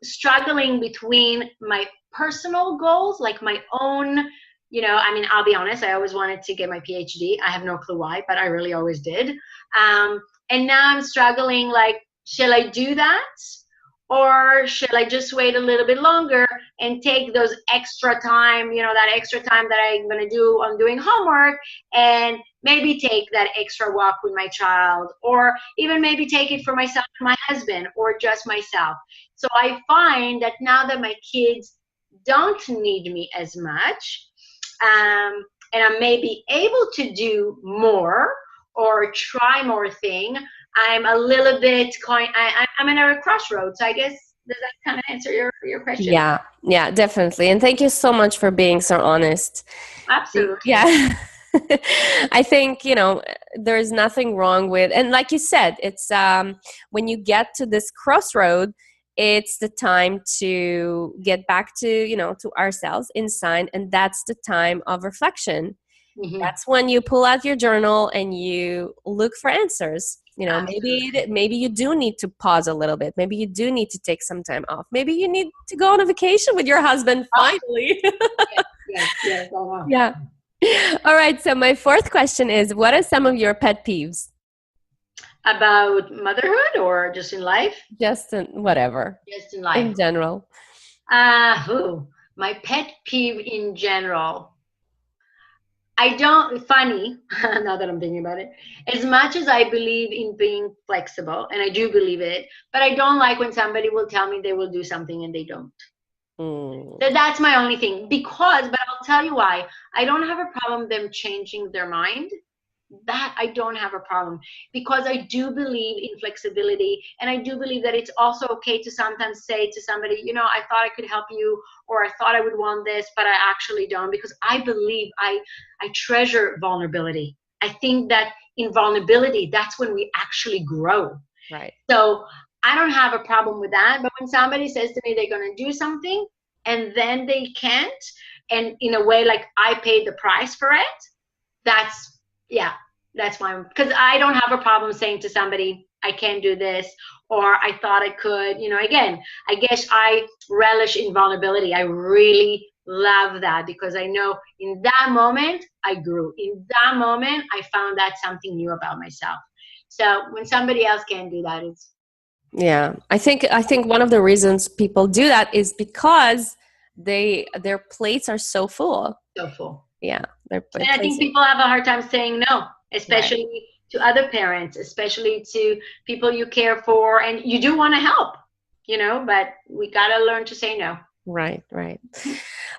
struggling between my personal goals, like my own, I'll be honest, I always wanted to get my PhD. I have no clue why, but I really always did. And now I'm struggling, like, shall I do that? Or shall I just wait a little bit longer and take those extra time, that extra time that I'm going to do on doing homework, and maybe take that extra walk with my child, or even maybe take it for myself and my husband, or just myself. So I find that now that my kids don't need me as much, and I may be able to do more or try more thing, I'm a little bit I'm in a crossroads. I guess, does that kind of answer your question? Yeah, definitely. And thank you so much for being so honest. Absolutely. Yeah. I think, there's nothing wrong with, and like you said, it's when you get to this crossroad, it's the time to get back to, to ourselves inside. And that's the time of reflection. Mm-hmm. That's when you pull out your journal and you look for answers. Maybe you do need to pause a little bit. Maybe you do need to take some time off. Maybe you need to go on a vacation with your husband finally. Yes. Oh, wow. Yeah. All right. So my fourth question is, what are some of your pet peeves? About motherhood or just in life? Just in whatever. Just in life. In general. My pet peeve in general. Funny, now that I'm thinking about it, as much as I believe in being flexible, and I do believe it, but I don't like when somebody will tell me they will do something and they don't. So that's my only thing. But I'll tell you why. I don't have a problem them changing their mind. That I don't have a problem, because I do believe in flexibility, and I do believe that it's also okay to sometimes say to somebody, I thought I could help you, or I thought I would want this, but I actually don't, because I believe I treasure vulnerability. I think that in vulnerability, that's when we actually grow. Right. So I don't have a problem with that. But when somebody says to me they're going to do something and then they can't, and in a way like I paid the price for it, that's fine. Because I don't have a problem saying to somebody, I can't do this, or I thought I could. Again, I guess I relish in vulnerability. I really love that, because I know in that moment I grew. In that moment I found out something new about myself. So when somebody else can't do that, it's I think one of the reasons people do that is because their plates are so full. So full. Yeah. And I think people have a hard time saying no, especially to other parents, especially to people you care for, and you do want to help, but we got to learn to say no. Right.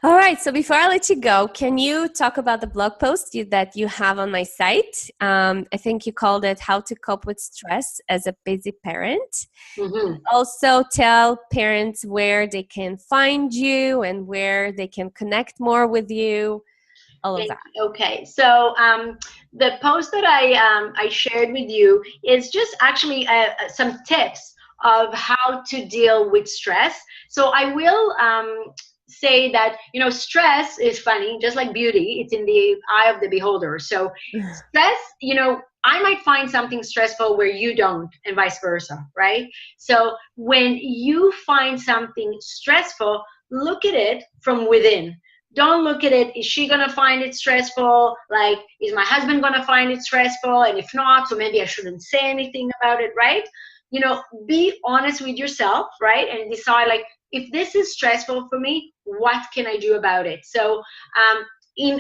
All right. So before I let you go, can you talk about the blog post that you have on my site? I think you called it "How to Cope with Stress as a Busy Parent." Mm-hmm. Also, tell parents where they can find you and where they can connect more with you. All of that. Okay, so the post that I shared with you is just actually some tips of how to deal with stress. So I will say that, stress is funny, just like beauty. It's in the eye of the beholder. So stress, I might find something stressful where you don't, and vice versa, right? So when you find something stressful, look at it from within. Don't look at it, is she going to find it stressful? Like, is my husband going to find it stressful? And if not, so maybe I shouldn't say anything about it, right? Be honest with yourself, right? And decide, like, if this is stressful for me, what can I do about it? So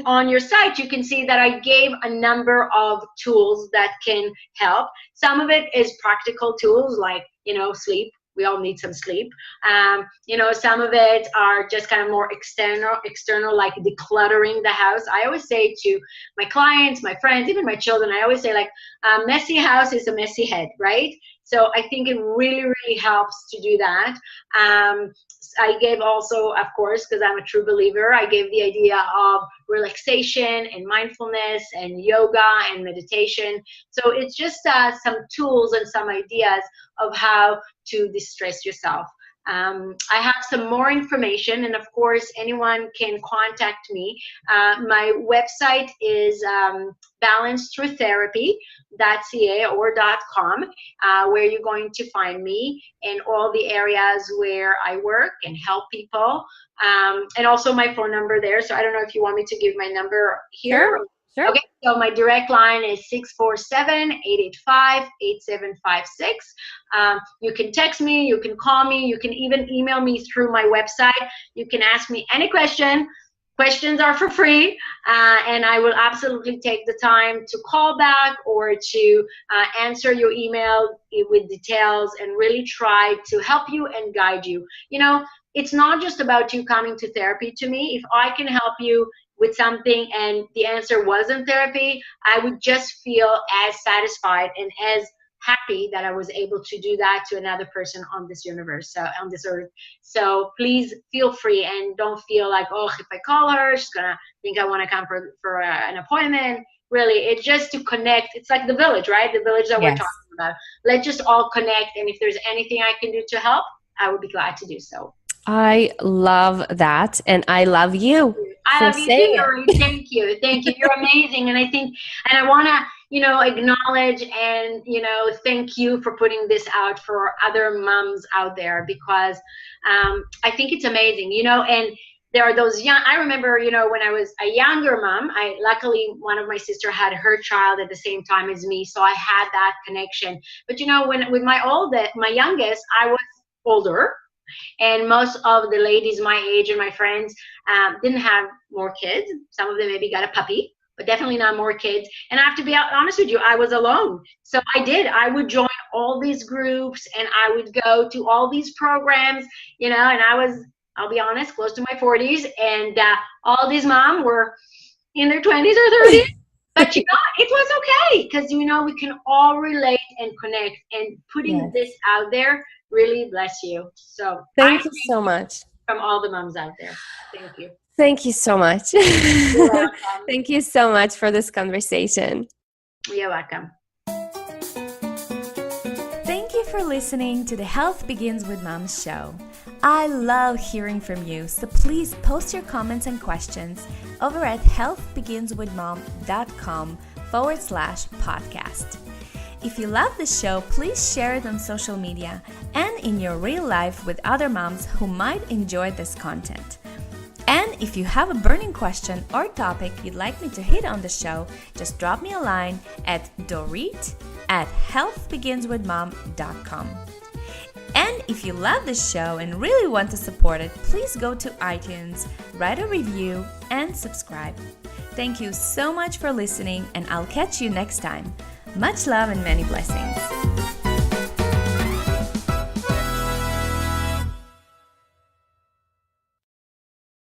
on your site, you can see that I gave a number of tools that can help. Some of it is practical tools like, sleep. We all need some sleep. Some of it are just kind of more external, like decluttering the house. I always say to my clients, my friends, even my children, I always say, like, a messy house is a messy head, right? So I think it really, really helps to do that. I gave also, of course, because I'm a true believer, I gave the idea of relaxation and mindfulness and yoga and meditation. So it's just some tools and some ideas of how to distress yourself. I have some more information, and of course, anyone can contact me. My website is balancethroughtherapy.ca or .com, where you're going to find me in all the areas where I work and help people. And also my phone number there. So I don't know if you want me to give my number here. Sure. Okay, so my direct line is 647-885-8756. You can text me, you can call me, you can even email me through my website. You can ask me any question. Questions are for free, and I will absolutely take the time to call back or to answer your email with details and really try to help you and guide you. It's not just about you coming to therapy to me. If I can help you with something and the answer wasn't therapy, I would just feel as satisfied and as happy that I was able to do that to another person on this universe, on this earth. So please feel free and don't feel like, oh, if I call her, she's gonna think I want to come for an appointment. Really, it's just to connect. It's like the village, right? The village that we're talking about. Let's just all connect, and if there's anything I can do to help, I would be glad to do so. I love that, and I love you. I love you too, Dory. Thank you. You're amazing. And I want to, acknowledge and, thank you for putting this out for other moms out there, because I think it's amazing, and there are those young, I remember, when I was a younger mom, luckily one of my sister had her child at the same time as me. So I had that connection. But, when with my youngest, I was older. And most of the ladies my age and my friends didn't have more kids. Some of them maybe got a puppy, but definitely not more kids. And I have to be honest with you, I was alone. So I would join all these groups and I would go to all these programs, and I'll be honest, close to my 40s. And all these moms were in their 20s or 30s. But, it was okay because, we can all relate and connect. And putting this out there really bless you. So thank you so much from all the moms out there. Thank you. Thank you so much. You're welcome. Thank you so much for this conversation. You're welcome. Thank you for listening to the Health Begins with Moms show. I love hearing from you, so please post your comments and questions over at healthbeginswithmom.com/podcast. If you love the show, please share it on social media and in your real life with other moms who might enjoy this content. And if you have a burning question or topic you'd like me to hit on the show, just drop me a line at dorit@healthbeginswithmom.com. And if you love this show and really want to support it, please go to iTunes, write a review, and subscribe. Thank you so much for listening, and I'll catch you next time. Much love and many blessings.